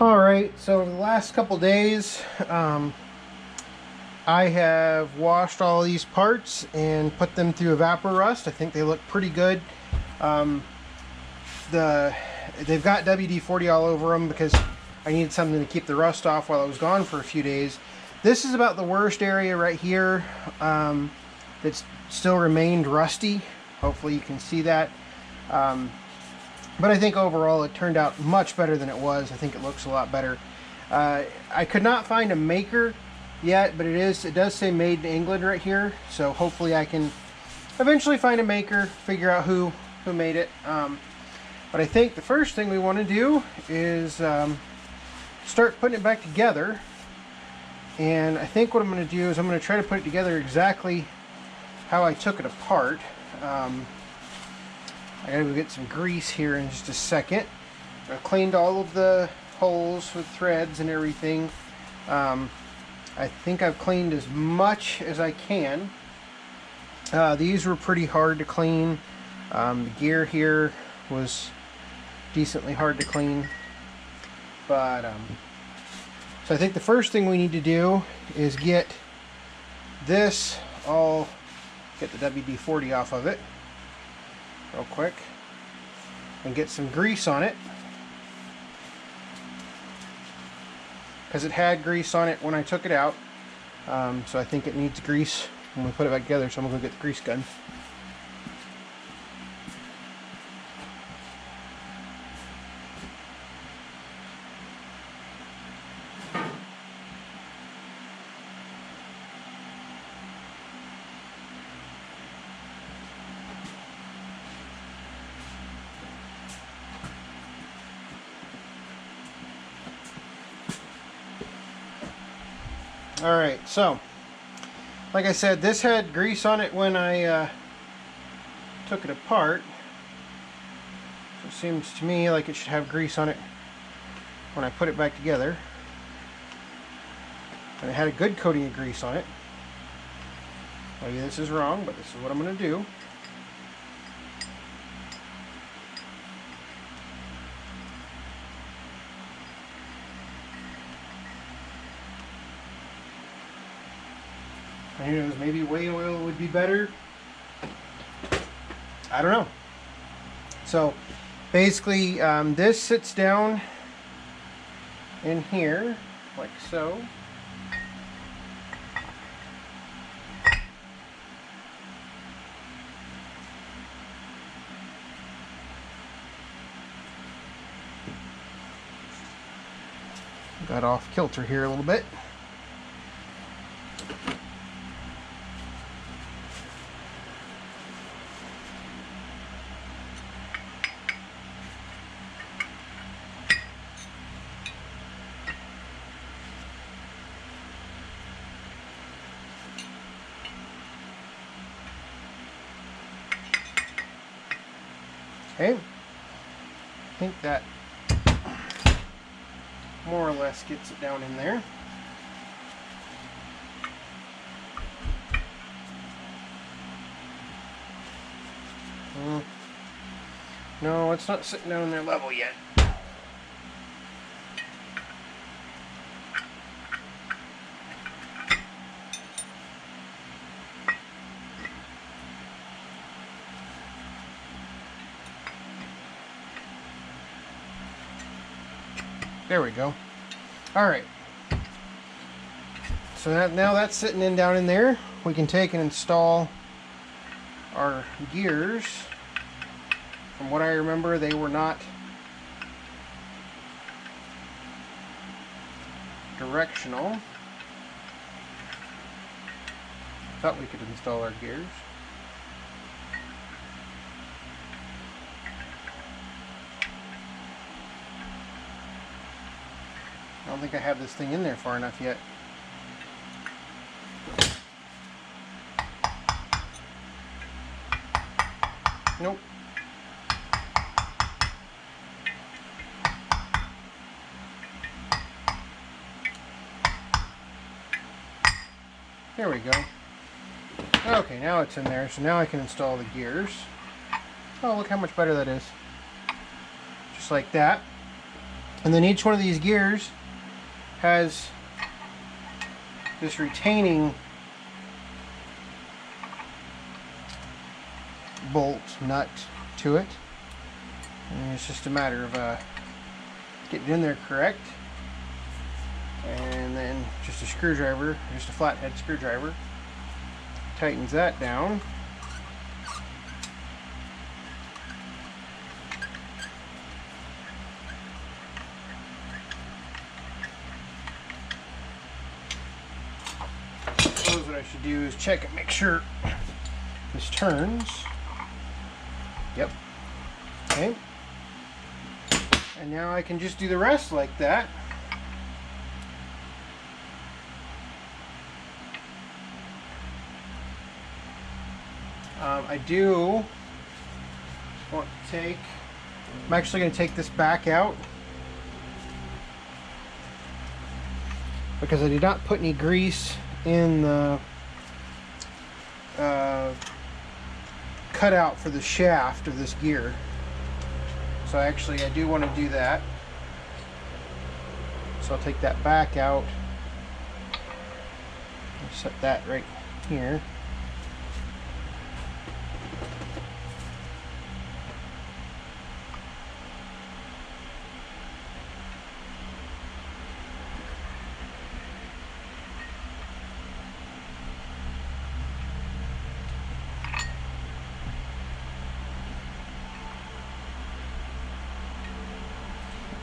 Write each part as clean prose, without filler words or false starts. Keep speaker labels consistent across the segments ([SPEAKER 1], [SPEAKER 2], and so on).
[SPEAKER 1] Alright, so the last couple days I have washed all these parts and put them through Evaporust. I think they look pretty good. They've got WD-40 all over them because I needed something to keep the rust off while I was gone for a few days. This is about the worst area right here that's still remained rusty. Hopefully you can see that. But I think overall it turned out much better than it was. I think it looks a lot better. I could not find a maker yet, but it does say made in England right here. So hopefully I can eventually find a maker, figure out who made it. But I think the first thing we want to do is start putting it back together. And I think what I'm going to do is I'm going to try to put it together exactly how I took it apart. I gotta go get some grease here in just a second. I cleaned all of the holes with threads and everything. I think I've cleaned as much as I can. These were pretty hard to clean. The gear here was decently hard to clean. But so I think the first thing we need to do is get this all, get the WD-40 off of it real quick and get some grease on it, because it had grease on it when I took it out. So I think it needs grease when we put it back together, so I'm gonna go get the grease gun. Alright, so like I said, this had grease on it when I took it apart. So it seems to me like it should have grease on it when I put it back together. And it had a good coating of grease on it. Maybe this is wrong, but this is what I'm going to do. Who knows, maybe whey oil would be better. I don't know. So basically this sits down in here like so. Got off kilter here a little bit. Okay, I think that more or less gets it down in there. No, it's not sitting down in there level yet. There we go. Alright. So now that's sitting down in there. We can take and install our gears. From what I remember, they were not directional. Thought we could install our gears. I don't think I have this thing in there far enough yet. Nope. There we go. Okay, now it's in there, so now I can install the gears. Oh, look how much better that is. Just like that. And then each one of these gears has this retaining bolt nut to it. And it's just a matter of getting it in there correct. And then just a screwdriver, just a flathead screwdriver, tightens that down. Suppose what I should do is check it, make sure this turns. Yep. Okay. And now I can just do the rest like that. I do want to take, I'm actually going to take this back out because I did not put any grease in the cutout for the shaft of this gear. So I do want to do that. So I'll take that back out. I'll set that right here.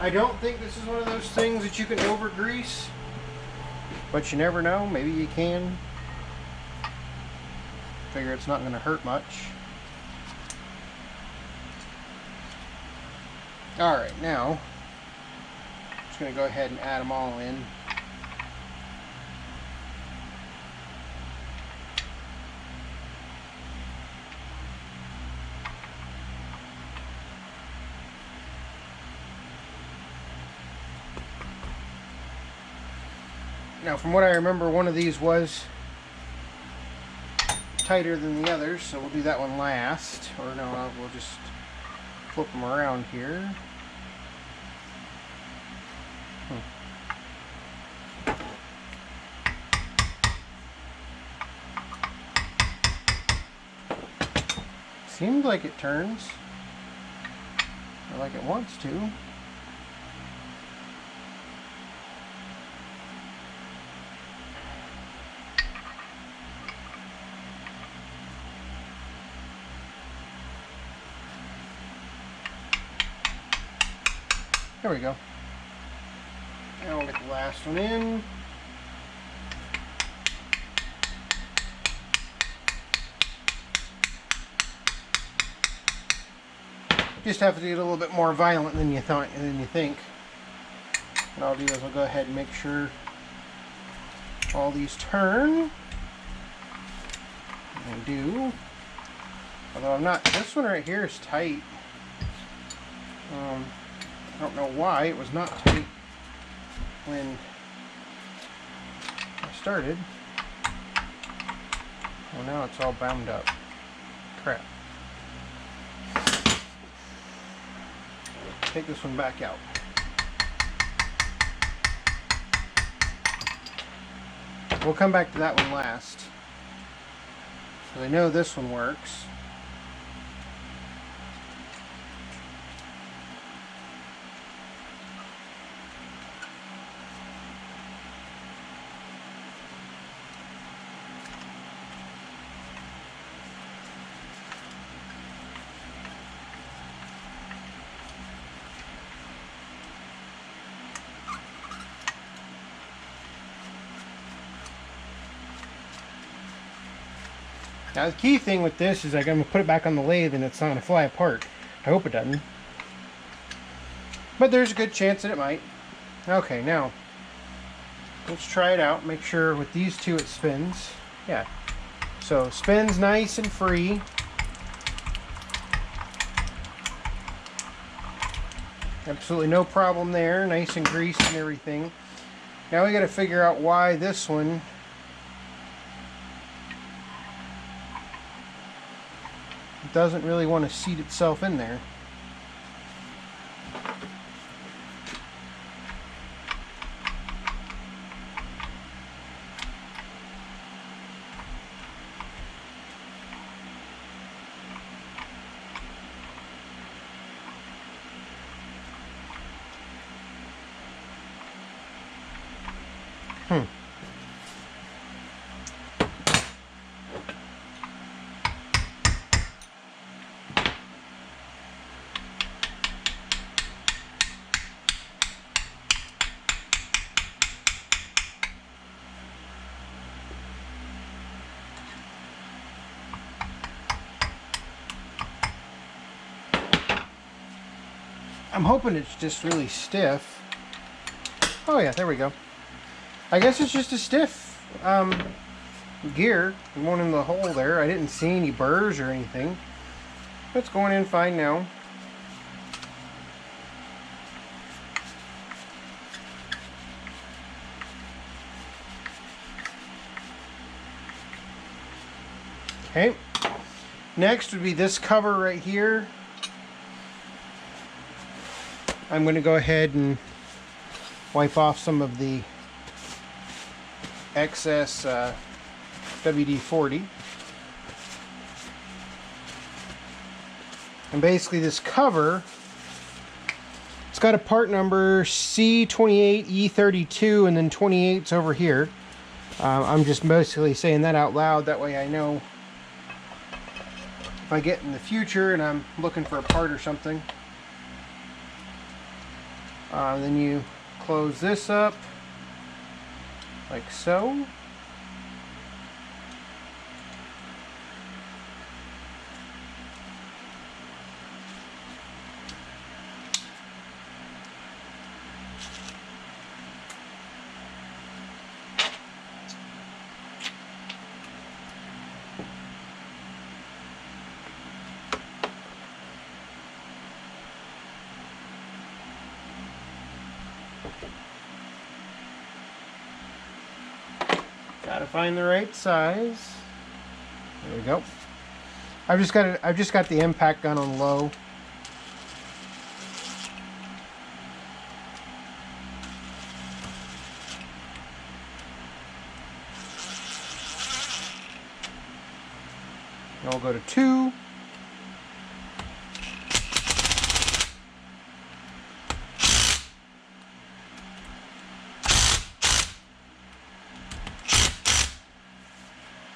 [SPEAKER 1] I don't think this is one of those things that you can over grease, but you never know, maybe you can. Figure it's not going to hurt much. Alright, now I'm just going to go ahead and add them all in. Now, from what I remember, one of these was tighter than the others, so we'll do that one last. Or no, we'll just flip them around here. Seems like it turns, or like it wants to. There we go. Now we'll get the last one in. Just have to get a little bit more violent than you think. What I'll do is I'll go ahead and make sure all these turn. They do. Although I'm not. This one right here is tight. I don't know why it was not tight when I started. Well, now it's all bound up. Crap. Take this one back out. We'll come back to that one last. So I know this one works. Now the key thing with this is I'm going to put it back on the lathe and it's not going to fly apart. I hope it doesn't. But there's a good chance that it might. Okay, now let's try it out. Make sure with these two it spins. Yeah. So spins nice and free. Absolutely no problem there. Nice and greased and everything. Now we got to figure out why this one doesn't really want to seat itself in there. I'm hoping it's just really stiff. Oh yeah, there we go. I guess it's just a stiff gear going in the hole there. I didn't see any burrs or anything. It's going in fine now. Okay. Next would be this cover right here. I'm going to go ahead and wipe off some of the excess WD-40. And basically this cover, it's got a part number C28E32 and then 28's over here. I'm just basically saying that out loud, that way I know if I get in the future and I'm looking for a part or something. Then you close this up like so. Gotta find the right size. There we go. I've just got the impact gun on low. And I'll go to 2.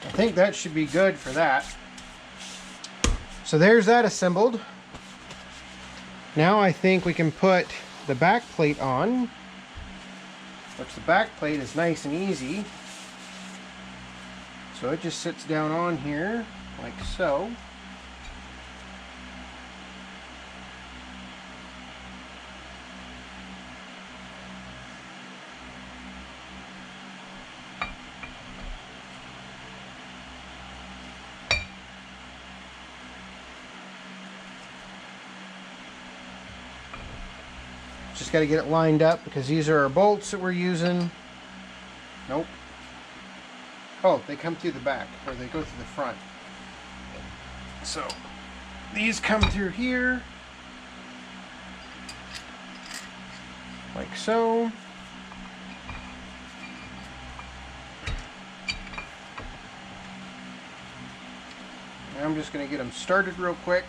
[SPEAKER 1] I think that should be good for that. So there's that assembled. Now I think we can put the back plate on, which the back plate is nice and easy. So it just sits down on here like so. Just got to get it lined up because these are our bolts that we're using. Nope. Oh, they come through the back, or they go through the front. So these come through here like so. And I'm just going to get them started real quick.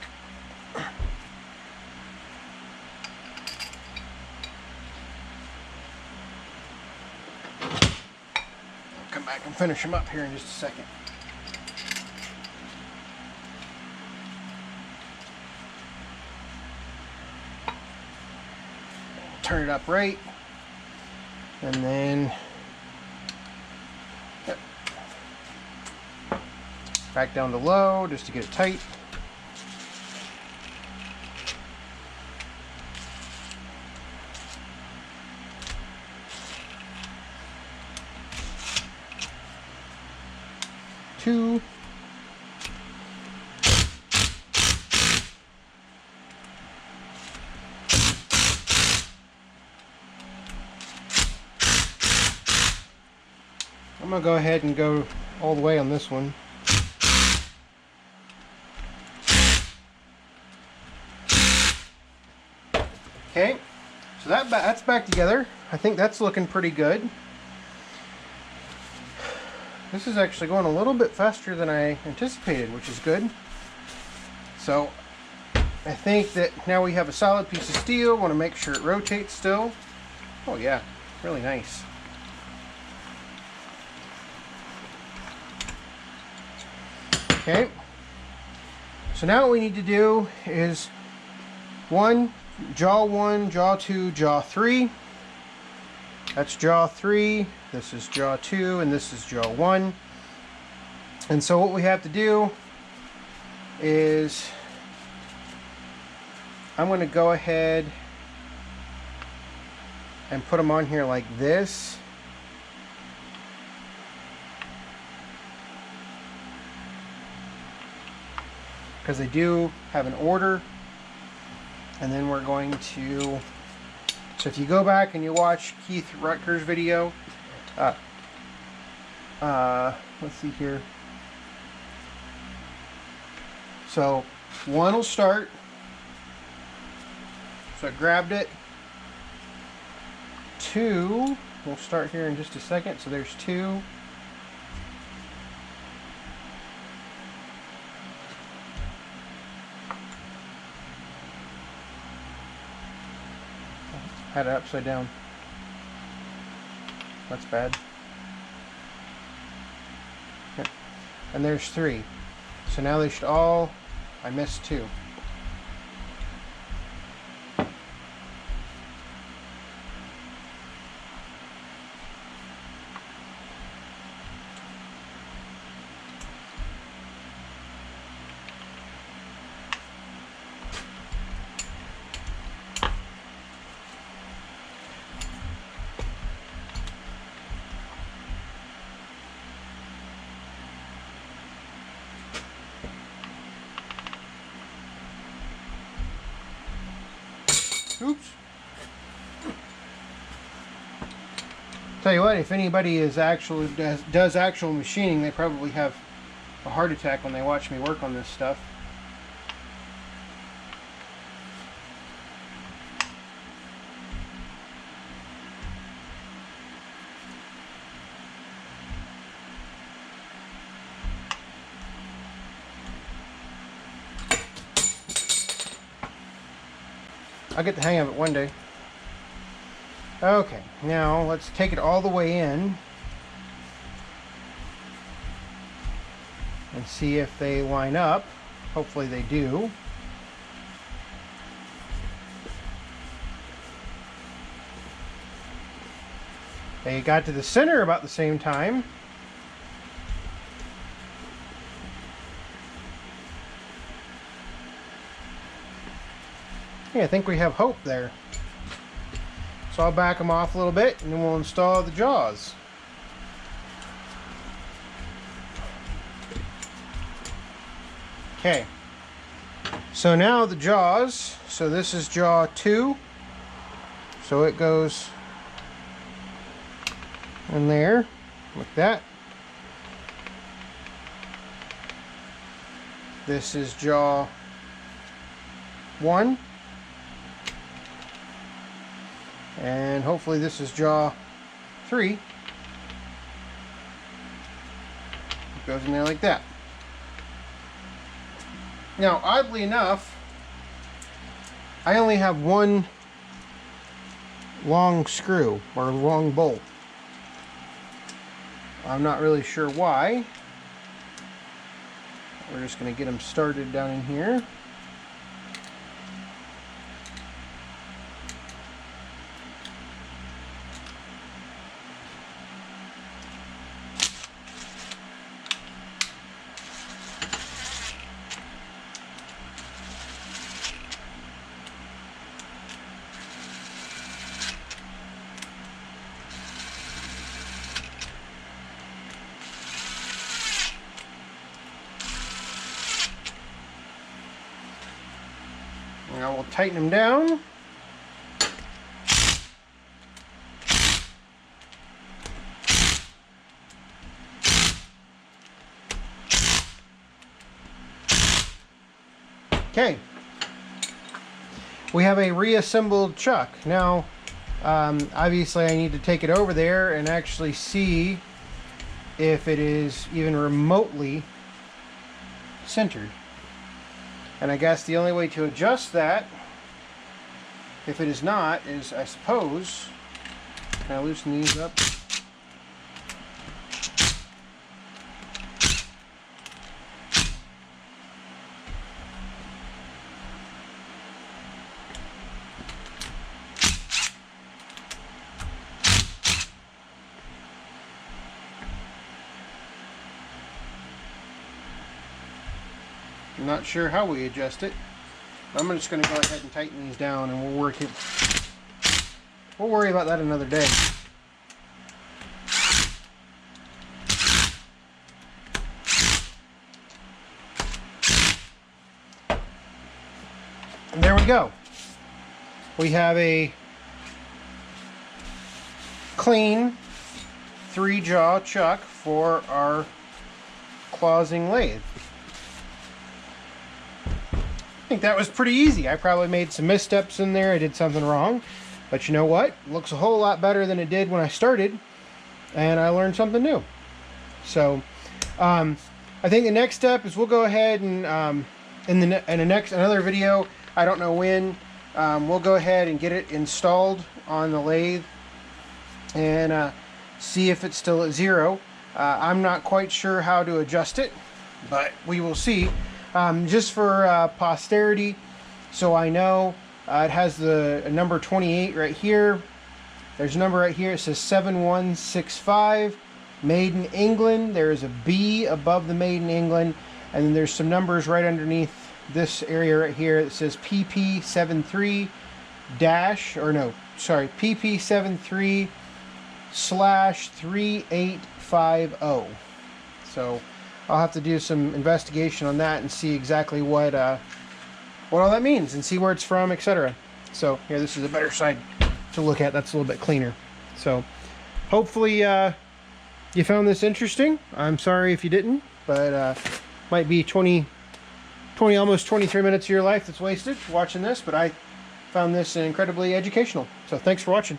[SPEAKER 1] I can finish them up here in just a second. Turn it up right, and then back down to low just to get it tight. Two. I'm going to go ahead and go all the way on this one. Okay, so that's back together. I think that's looking pretty good. This is actually going a little bit faster than I anticipated, which is good. So I think that now we have a solid piece of steel. Want to make sure it rotates still. Oh yeah, really nice. Okay. So now what we need to do is jaw 1, jaw 2, jaw 3. That's jaw 3, this is jaw 2, and this is jaw 1. And so what we have to do is I'm going to go ahead and put them on here like this. Because they do have an order. And then we're going to, so if you go back and you watch Keith Rutger's video, let's see here. So one will start. So I grabbed it. 2 will start here in just a second. So there's 2. Had it upside down. That's bad. Okay. And there's 3. So now they should all, I missed 2. Oops. Tell you what, if anybody is does actual machining, they probably have a heart attack when they watch me work on this stuff. I'll get the hang of it one day. Okay, now let's take it all the way in and see if they line up. Hopefully they do. They got to the center about the same time. Yeah, I think we have hope there. So I'll back them off a little bit and then we'll install the jaws. Okay. So now the jaws, so this is jaw 2. So it goes in there like that. This is jaw 1. And hopefully this is jaw 3. It goes in there like that. Now, oddly enough, I only have one long screw or long bolt. I'm not really sure why. We're just going to get them started down in here. Now we'll tighten them down. Okay. We have a reassembled chuck. Now, obviously I need to take it over there and actually see if it is even remotely centered. And I guess the only way to adjust that, if it is not, is I suppose, can I loosen these up? I'm not sure how we adjust it. I'm just going to go ahead and tighten these down, and we'll work it. We'll worry about that another day. And there we go. We have a clean 3-jaw chuck for our clawsing lathe. I think that was pretty easy. I probably made some missteps in there. I did something wrong. But you know what? It looks a whole lot better than it did when I started. And I learned something new. So, I think the next step is we'll go ahead and in another video, I don't know when, we'll go ahead and get it installed on the lathe and see if it's still at 0. I'm not quite sure how to adjust it, but we will see. Just for posterity, so I know, it has the number 28 right here. There's a number right here. It says 7165, made in England. There is a B above the made in England, and then there's some numbers right underneath this area right here that says PP73 dash, or no, sorry, PP73/3850. So I'll have to do some investigation on that and see exactly what all that means and see where it's from, etc. So here, this is a better side to look at. That's a little bit cleaner. So hopefully you found this interesting. I'm sorry if you didn't, but might be 20, almost 23 minutes of your life that's wasted watching this, but I found this incredibly educational. So thanks for watching.